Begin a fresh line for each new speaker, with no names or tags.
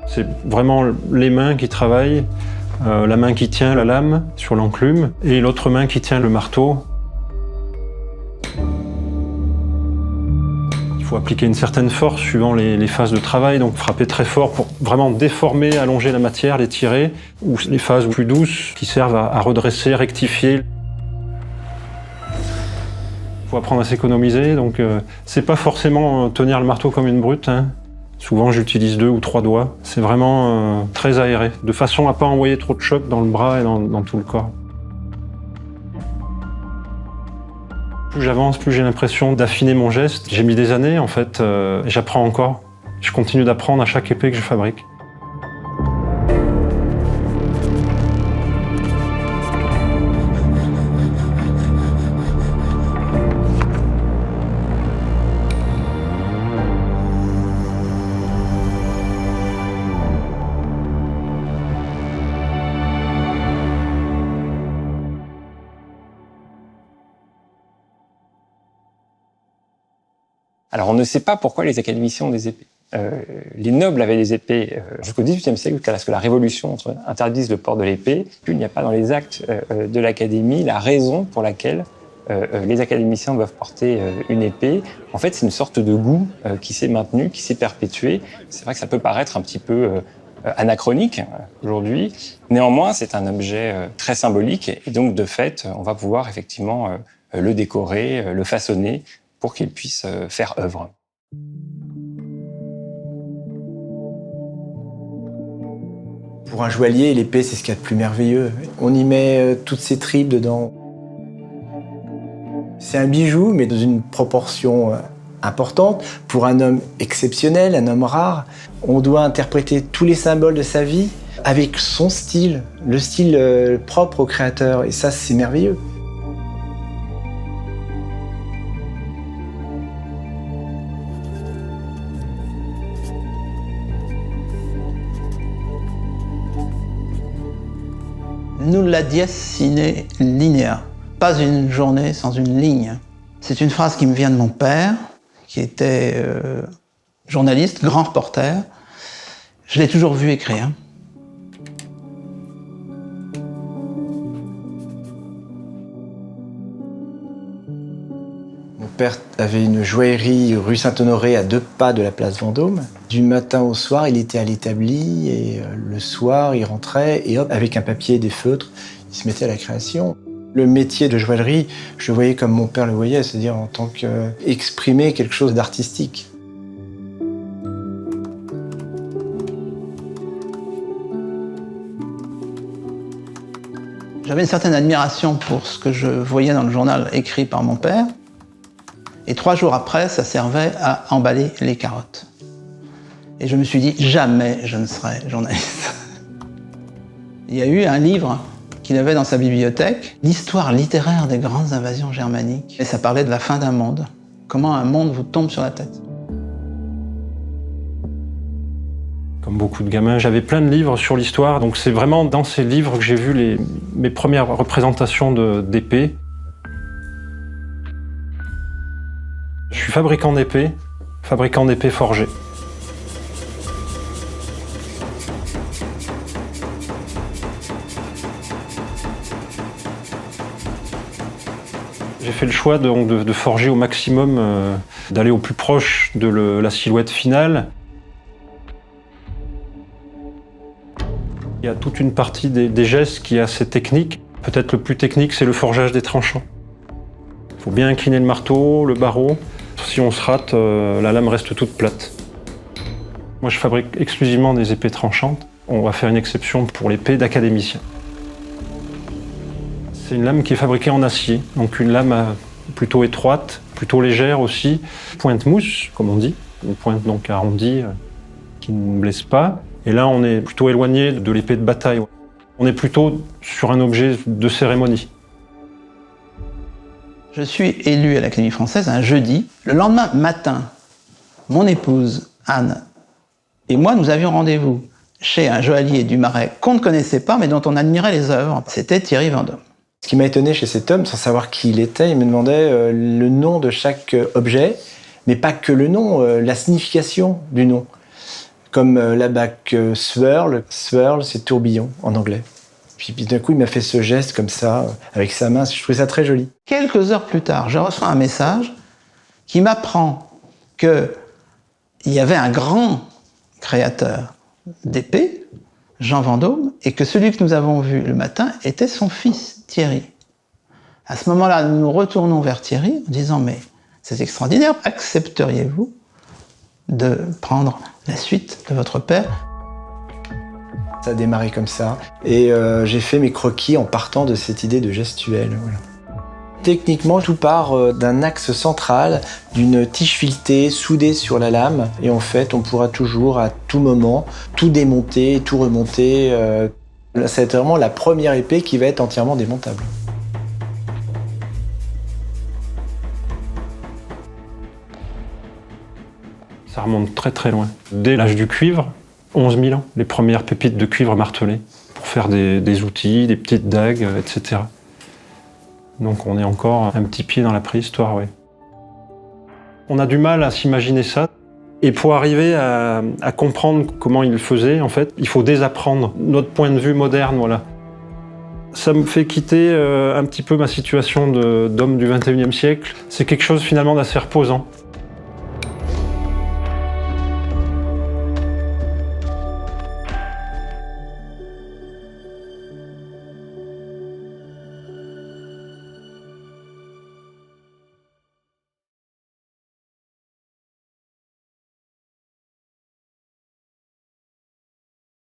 C'est vraiment les mains qui travaillent, la main qui tient la lame sur l'enclume et l'autre main qui tient le marteau. Il faut appliquer une certaine force suivant les phases de travail, donc frapper très fort pour vraiment déformer, allonger la matière, l'étirer, ou les phases plus douces qui servent à redresser, rectifier. Il faut apprendre à s'économiser, donc c'est pas forcément tenir le marteau comme une brute, hein. Souvent, j'utilise 2 ou 3 doigts. C'est vraiment très aéré, de façon à pas envoyer trop de choc dans le bras et dans tout le corps. Plus j'avance, plus j'ai l'impression d'affiner mon geste. J'ai mis des années, en fait, et j'apprends encore. Je continue d'apprendre à chaque épée que je fabrique.
Alors on ne sait pas pourquoi les académiciens ont des épées. Les nobles avaient des épées jusqu'au XVIIIe siècle, jusqu'à ce que la Révolution interdise le port de l'épée. Il n'y a pas dans les actes de l'Académie la raison pour laquelle les académiciens doivent porter une épée. En fait, c'est une sorte de goût qui s'est maintenu, qui s'est perpétué. C'est vrai que ça peut paraître un petit peu anachronique aujourd'hui. Néanmoins, c'est un objet très symbolique et donc, de fait, on va pouvoir effectivement le décorer, le façonner pour qu'il puisse faire œuvre.
Pour un joaillier, l'épée, c'est ce qu'il y a de plus merveilleux. On y met toutes ses tripes dedans. C'est un bijou, mais dans une proportion importante. Pour un homme exceptionnel, un homme rare, on doit interpréter tous les symboles de sa vie avec son style, le style propre au créateur. Et ça, c'est merveilleux.
Nulla dies sine linea. Pas une journée sans une ligne. C'est une phrase qui me vient de mon père, qui était journaliste, grand reporter. Je l'ai toujours vu écrire.
Mon père avait une joaillerie rue Saint-Honoré à 2 pas de la place Vendôme. Du matin au soir, il était à l'établi et le soir, il rentrait et hop, avec un papier et des feutres, il se mettait à la création. Le métier de joaillerie, je le voyais comme mon père le voyait, c'est-à-dire en tant qu'exprimer quelque chose d'artistique.
J'avais une certaine admiration pour ce que je voyais dans le journal écrit par mon père. Et 3 jours après, ça servait à emballer les carottes. Et je me suis dit, jamais je ne serai journaliste. Il y a eu un livre qu'il avait dans sa bibliothèque, l'histoire littéraire des grandes invasions germaniques. Et ça parlait de la fin d'un monde. Comment un monde vous tombe sur la tête.
Comme beaucoup de gamins, j'avais plein de livres sur l'histoire, donc c'est vraiment dans ces livres que j'ai vu mes premières représentations d'épées. Je suis fabricant d'épées forgées. J'ai fait le choix de forger au maximum, d'aller au plus proche de la silhouette finale. Il y a toute une partie des gestes qui est assez technique. Peut-être le plus technique, c'est le forgeage des tranchants. Il faut bien incliner le marteau, le barreau. Si on se rate, la lame reste toute plate. Moi, je fabrique exclusivement des épées tranchantes. On va faire une exception pour l'épée d'académicien. C'est une lame qui est fabriquée en acier, donc une lame plutôt étroite, plutôt légère aussi. Pointe mousse, comme on dit, une pointe donc arrondie qui ne blesse pas. Et là, on est plutôt éloigné de l'épée de bataille. On est plutôt sur un objet de cérémonie.
Je suis élu à l'Académie française un jeudi. Le lendemain matin, mon épouse, Anne, et moi, nous avions rendez-vous chez un joaillier du Marais qu'on ne connaissait pas, mais dont on admirait les œuvres. C'était Thierry Vendôme.
Ce qui m'a étonné chez cet homme, sans savoir qui il était, il me demandait le nom de chaque objet, mais pas que le nom, la signification du nom. Comme la bague swirl, swirl c'est tourbillon en anglais. Puis d'un coup, il m'a fait ce geste comme ça, avec sa main, je trouvais ça très joli.
Quelques heures plus tard, je reçois un message qui m'apprend qu'il y avait un grand créateur d'épées, Jean Vendôme, et que celui que nous avons vu le matin était son fils, Thierry. À ce moment-là, nous nous retournons vers Thierry en disant « Mais c'est extraordinaire, accepteriez-vous de prendre la suite de votre père ?»
Ça a démarré comme ça, et j'ai fait mes croquis en partant de cette idée de gestuelle. Voilà. Techniquement, tout part d'un axe central, d'une tige filetée soudée sur la lame, et en fait, on pourra toujours, à tout moment, tout démonter, tout remonter. Là, c'est vraiment la première épée qui va être entièrement démontable.
Ça remonte très très loin. Dès l'âge du cuivre, 11 000 ans, les premières pépites de cuivre martelées pour faire des outils, des petites dagues, etc. Donc on est encore un petit pied dans la préhistoire, oui. On a du mal à s'imaginer ça. Et pour arriver à comprendre comment il faisait, en fait, il faut désapprendre notre point de vue moderne, voilà. Ça me fait quitter un petit peu ma situation d'homme du XXIe siècle. C'est quelque chose finalement d'assez reposant.